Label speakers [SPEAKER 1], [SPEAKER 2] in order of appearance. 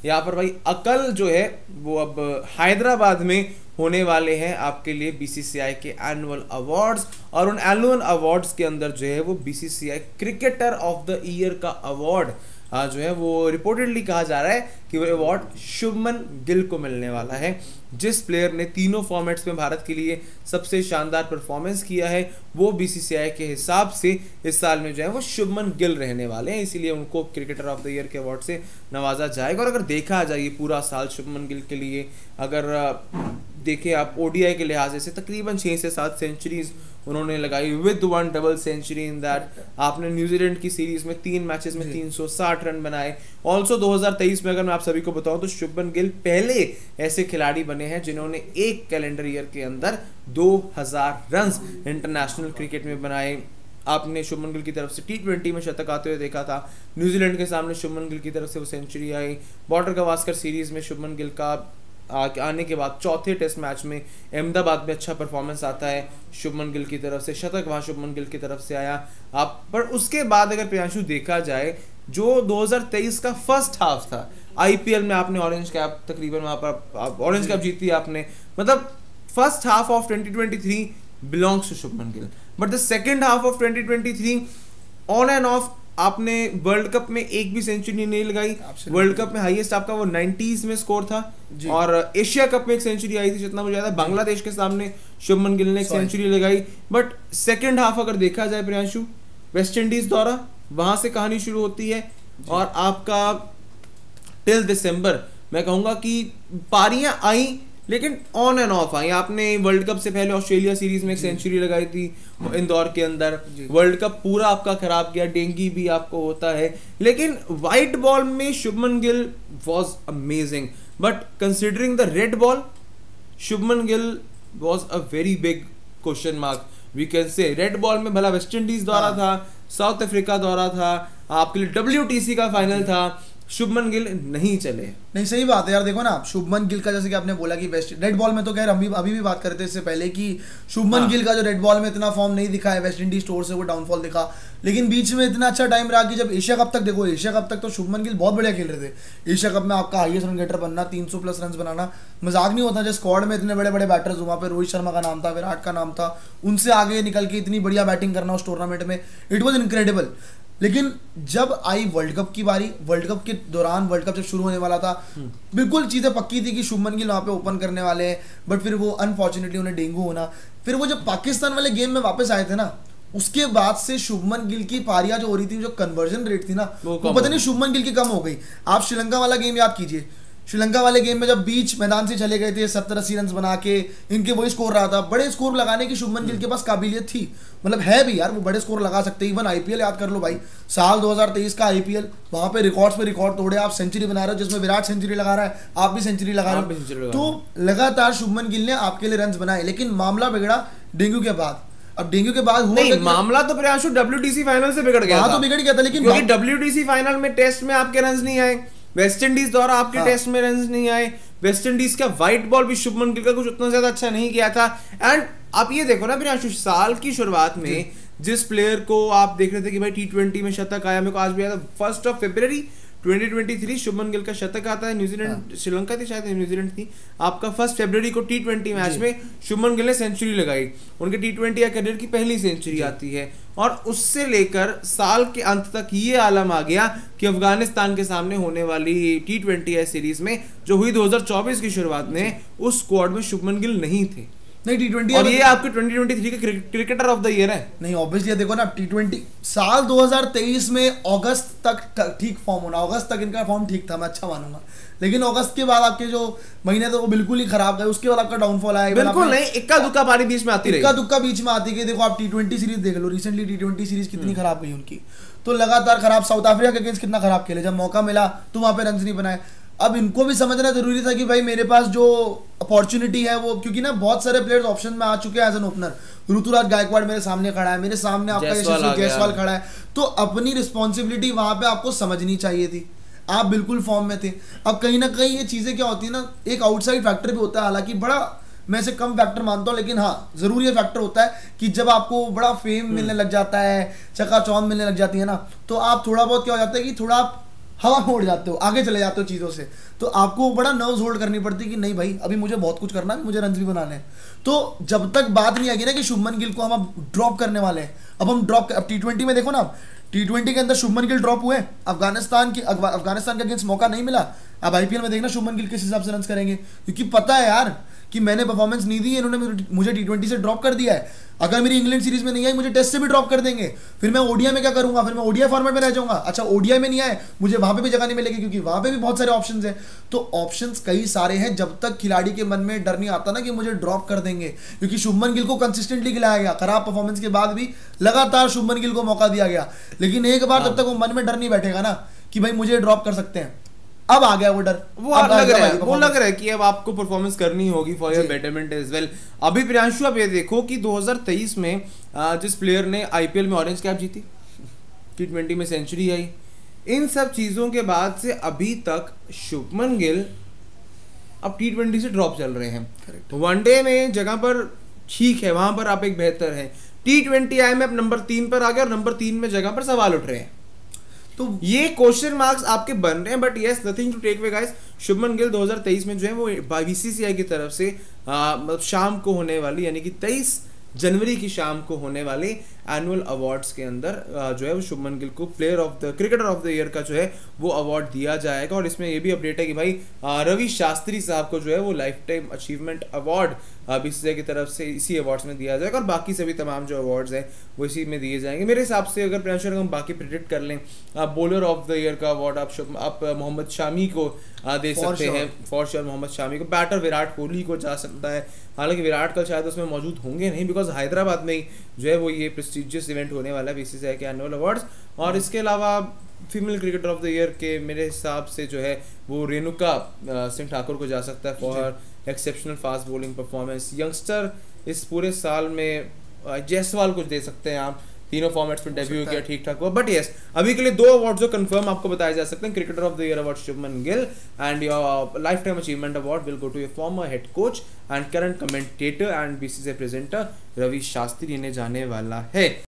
[SPEAKER 1] यहाँ पर भाई अकल जो है वो अब हैदराबाद में होने वाले हैं आपके लिए बीसीसीआई के एनुअल अवार्ड्स, और उन एनुअल अवार्ड्स के अंदर जो है वो BCCI cricketer of the year का अवार्ड जो है वो रिपोर्टेडली कहा जा रहा है कि वो अवार्ड शुभमन गिल को मिलने वाला है, जिस प्लेयर ने तीनों फॉर्मेट्स में भारत के लिए सबसे शानदार परफॉर्मेंस किया है। वो बीसीसीआई के हिसाब से इस साल में जो है वो शुभमन गिल रहने वाले हैं, इसीलिए उनको क्रिकेटर ऑफ द ईयर के अवार्ड से नवाजा जाएगा। और अगर देखा जाए पूरा साल शुभमन गिल के लिए अगर देखें आप ओडीआई के लिहाज से तकरीबन 6 से 7 सेंचुरीज उन्होंने लगाई with 1 double century in that. आपने न्यूजीलैंड की सीरीज में 3 मैचेस में 360 रन बनाए। ऑल्सो 2023 में अगर मैं आप सभी को बताऊं तो शुभमन गिल पहले ऐसे खिलाड़ी बने हैं जिन्होंने एक कैलेंडर ईयर के अंदर 2000 रन इंटरनेशनल क्रिकेट में बनाए। आपने शुभमन गिल की तरफ से T20 में शतक आते हुए देखा था, न्यूजीलैंड के सामने शुभमन गिल की तरफ से वो सेंचुरी आई। बॉर्डर गवास्कर सीरीज में शुभमन गिल का आने के बाद चौथे टेस्ट मैच में अहमदाबाद में अच्छा परफॉर्मेंस आता है शुभमन गिल की तरफ से, शतक वहाँ शुभमन गिल की तरफ से आया। आप पर उसके बाद अगर प्रियांशु देखा जाए जो 2023 का फर्स्ट हाफ था, आईपीएल में आपने ऑरेंज कैप तकरीबन वहाँ पर ऑरेंज कैप जीती आपने, मतलब first half of 2023 belongs to Shubman Gill, but the second half of 2023 on and off आपने वर्ल्ड कप में एक भी सेंचुरी नहीं लगाई। वर्ल्ड कप में हाईएस्ट आपका वो 90s में स्कोर था, और एशिया कप में एक सेंचुरी आई थी जितना मुझे याद है, बांग्लादेश के सामने शुभमन गिल ने एक सेंचुरी लगाई। बट सेकंड हाफ अगर देखा जाए प्रियांशु, वेस्ट इंडीज दौरा वहां से कहानी शुरू होती है, और आपका टिल दिसंबर मैं कहूंगा कि पारियां आई लेकिन ऑन एंड ऑफ आई। आपने वर्ल्ड कप से पहले ऑस्ट्रेलिया सीरीज में एक सेंचुरी लगाई थी इंदौर के अंदर, वर्ल्ड कप पूरा आपका खराब गया, डेंगू भी आपको होता है, लेकिन व्हाइट बॉल में Shubman Gill was amazing. But considering the red ball, Shubman Gill was a very big question mark we can say. Red ball में भला वेस्ट इंडीज दौरा था, साउथ अफ्रीका दौरा था, आपके लिए WTC का फाइनल था, शुभमन गिल नहीं चले।
[SPEAKER 2] नहीं सही बात है यार, देखो ना शुभमन गिल का जैसे कि आपने बोला कि वेस्ट रेड बॉल में तो खैर हम अभी भी बात करते थे इससे पहले कि शुभमन गिल का जो रेड बॉल में इतना फॉर्म नहीं दिखा है, वेस्ट इंडीज टूर से वो डाउनफॉल दिखा, लेकिन बीच में इतना अच्छा टाइम रहा कि जब एशिया कप तक देखो, एशिया कप तक तो शुभमन गिल बहुत बढ़िया खेल रहे थे। एशिया कप में आपका हाईएस्ट रन गेटर बनना, 300+ रन बनाना मजाक नहीं होता। जो स्क्वाड में इतने बड़े बड़े बैटर्स, वहाँ पे रोहित शर्मा का नाम था, विराट का नाम था, उनसे आगे निकल के इतनी बढ़िया बैटिंग करना उस टूर्नामेंट में, इट वॉज इनक्रेडिबल। लेकिन जब आई वर्ल्ड कप की बारी, वर्ल्ड कप के दौरान, वर्ल्ड कप जब शुरू होने वाला था, बिल्कुल चीजें पक्की थी कि शुभमन गिल वहां पे ओपन करने वाले हैं, बट फिर वो अनफॉर्चुनेटली उन्हें डेंगू होना, फिर वो जब पाकिस्तान वाले गेम में वापस आए थे ना, उसके बाद से शुभमन गिल की पारियां जो हो रही थी, जो कन्वर्जन रेट थी ना, वो पता नहीं शुभमन गिल की कम हो गई। आप श्रीलंका वाला गेम याद कीजिए, श्रीलंका वाले गेम में जब बीच मैदान से चले गए थे 70-80 रन बना के, इनके वही स्कोर रहा था, बड़े स्कोर लगाने की शुभमन गिल के पास काबिलियत थी, मतलब है भी यार, वो बड़े स्कोर लगा सकते हैं। इवन आईपीएल याद कर लो भाई, साल 2023 का आईपीएल, वहां पे रिकॉर्ड्स पे रिकॉर्ड तोड़े, आप सेंचुरी बना रहे हो, जिसमें विराट सेंचुरी लगा रहा है, आप भी सेंचुरी लगा रहे हो, तो लगातार शुभमन गिल ने आपके लिए रन बनाए। लेकिन मामला बिगड़ा डेंगू के बाद। अब डेंगू के बाद हुआ
[SPEAKER 1] नहीं, मामला तो प्रियांशु WTC फाइनल से बिगड़ गया था,
[SPEAKER 2] तो बिगड़ गया था, लेकिन
[SPEAKER 1] क्योंकि WTC फाइनल में टेस्ट में आपके रन नहीं आए, वेस्ट इंडीज द्वारा आपके टेस्ट में रन नहीं आए, वेस्ट इंडीज का व्हाइट बॉल भी शुभमन गिल का कुछ उतना ज्यादा अच्छा नहीं किया था। एंड आप ये देखो ना प्रियांशु, साल की शुरुआत में जिस प्लेयर को आप देख रहे थे कि भाई T20 में शतक आया, मेरे को आज भी याद है 1 फरवरी 2023 शुभमन गिल का शतक आता है, न्यूजीलैंड श्रीलंका थी शायद, न्यूजीलैंड थी, आपका 1 फरवरी को T20 मैच में शुभमन गिल ने सेंचुरी लगाई, उनके T20 या करियर की पहली सेंचुरी आती है। और उससे लेकर साल के अंत तक ये आलम आ गया कि अफगानिस्तान के सामने होने वाली T20 सीरीज में जो हुई 2024 की शुरुआत में, उस स्क्वाड में शुभमन गिल नहीं थे।
[SPEAKER 2] नहीं T20,
[SPEAKER 1] और ये आपके 2023 के क्रिकेटर ऑफ द ईयर है।
[SPEAKER 2] नहीं ऑब्वियसली देखो ना, T20 साल 2023 में अगस्त तक ठीक फॉर्म होना, अगस्त तक इनका फॉर्म ठीक था, मैं अच्छा मानूंगा, लेकिन अगस्त के बाद आपके जो महीने थे वो बिल्कुल ही खराब गए, उसके बाद आपका डाउनफॉल आया।
[SPEAKER 1] बिल्कुल नहीं, इक्का दुक्का पारी बीच में आती रही,
[SPEAKER 2] इक्का दुक्का बीच में आती गई। देखो आप T20 सीरीज देख लो, रिसेंटली T20 सीरीज कितनी खराब गई उनकी, तो लगातार खराब। साउथ अफ्रीका के अगेंस्ट कितना खराब खेले, जब मौका मिला तो वहां पे रन नहीं बनाए। अब इनको भी समझना जरूरी था कि भाई मेरे पास जो अपॉर्चुनिटी है वो, क्योंकि ना बहुत सारे प्लेयर्स ऑप्शन में आ चुके हैं as an opener. Ruturaj Gaikwad मेरे सामने खड़ा है, मेरे सामने आपका जयसवाल खड़ा है, तो अपनी रिस्पॉन्सिबिलिटी वहां पे आपको समझनी चाहिए थी। आप बिल्कुल फॉर्म में थे। अब कहीं ना कहीं ये चीजें क्या होती है ना, एक आउटसाइड फैक्टर भी होता है, हालांकि बड़ा मैं इसे कम फैक्टर मानता हूँ, लेकिन हाँ जरूर ये फैक्टर होता है कि जब आपको बड़ा फेम मिलने लग जाता है, चकाचौंध मिलने लग जाती है ना, तो आप थोड़ा बहुत क्या हो जाता है कि थोड़ा आप हवा में उड़ जाते हो, आगे चले जाते हो चीज़ों से। तो आपको बड़ा नर्व्स होल्ड करनी पड़ती है कि नहीं भाई अभी मुझे बहुत कुछ करना है, मुझे रन भी बनाने हैं। तो जब तक बात नहीं आएगी ना कि शुभमन गिल को हम अब ड्रॉप करने वाले हैं, अब हम ड्रॉप, अब T20 में देखो ना, T20 के अंदर शुभमन गिल ड्रॉप हुए, अफगानिस्तान के अगेंस्ट मौका नहीं मिला। अब IPL में देखना शुभमन गिल किस हिसाब से रन करेंगे, क्योंकि पता है यार कि मैंने परफॉर्मेंस नहीं दी है, इन्होंने मुझे T20 से ड्रॉप कर दिया है। अगर मेरी इंग्लैंड सीरीज में नहीं आई, मुझे टेस्ट से भी ड्रॉप कर देंगे, फिर मैं ओडीआई में क्या करूंगा, फिर मैं ओडीआई फॉर्मेट में रह जाऊंगा। अच्छा ओडीआई में नहीं आए, मुझे वहां पे भी जगह नहीं मिलेगी, क्योंकि वहां पे भी बहुत सारे ऑप्शंस हैं। तो ऑप्शंस कई सारे हैं, जब तक खिलाड़ी के मन में डर नहीं आता ना कि मुझे ड्रॉप कर देंगे, क्योंकि शुभमन गिल को कंसिस्टेंटली खिलाया गया, खराब परफॉर्मेंस के बाद भी लगातार शुभमन गिल को मौका दिया गया, लेकिन एक बार तब तक वो मन में डर नहीं बैठेगा ना कि भाई मुझे ड्रॉप कर सकते हैं। अब आ गया वो डर,
[SPEAKER 1] वो लग रहा है कि अब आपको परफॉर्मेंस करनी होगी for your betterment as well. अभी प्रियांशु आप ये देखो कि 2023 में जिस प्लेयर ने आईपीएल में ऑरेंज कैप जीती, T20 में सेंचुरी आई, इन सब चीजों के बाद से अभी तक शुभमन गिल अब T20 से ड्रॉप चल रहे हैं। वनडे में जगह पर ठीक है, वहां पर आप एक बेहतर है, T20 आई में अब नंबर 3 पर आ गया और नंबर 3 में जगह पर सवाल उठ रहे हैं। तो ये क्वेश्चन मार्क्स आपके बन रहे हैं, but yes nothing to take away guys. Shubman Gill 2023 में जो है वो बीसीसीआई की तरफ से मतलब शाम को होने वाली, यानी कि 23 जनवरी की शाम को होने वाले एनुअल अवार्ड्स के अंदर जो है वो शुभमन गिल को player of the cricketer of the year का जो है वो अवार्ड दिया जाएगा। और इसमें ये भी अपडेट है कि भाई रवि शास्त्री साहब को जो है वो life time achievement award BCCI की तरफ से इसी अवार्ड्स में दिया जाएगा, और बाकी सभी तमाम जो अवार्ड्स हैं वो इसी में दिए जाएंगे मेरे हिसाब से। अगर प्रियांशु हम बाकी प्रेडिक्ट कर लें, बॉलर ऑफ द ईयर का अवार्ड आप मोहम्मद शामी को दे सकते हैं, फॉर श्योर मोहम्मद शामी को। बैटर विराट कोहली को जा सकता है, हालांकि विराट कल शायद उसमें मौजूद होंगे नहीं, बिकॉज हैदराबाद में ही जो है वो ये प्रेस्टिजियस इवेंट होने वाला है बीसीसीआई के एनुअल अवार्ड्स। और इसके अलावा female cricketer of the year के मेरे हिसाब से जो है वो रेणुका सिंह ठाकुर को जा सकता है for exceptional fast bowling performance. Youngster इस पूरे साल में जायसवाल को दे सकते हैं आप, तीनों फॉर्मेट्स में डेब्यू किया, ठीक ठाक हुआ। बट यस अभी के लिए 2 अवार्ड जो कंफर्म आपको बताए जा सकते हैं, cricketer of the year award Shubman Gill and your lifetime achievement award will go to your former head coach and current commentator and BCCI presenter Ravi Shastri, इन्हें जाने वाला है।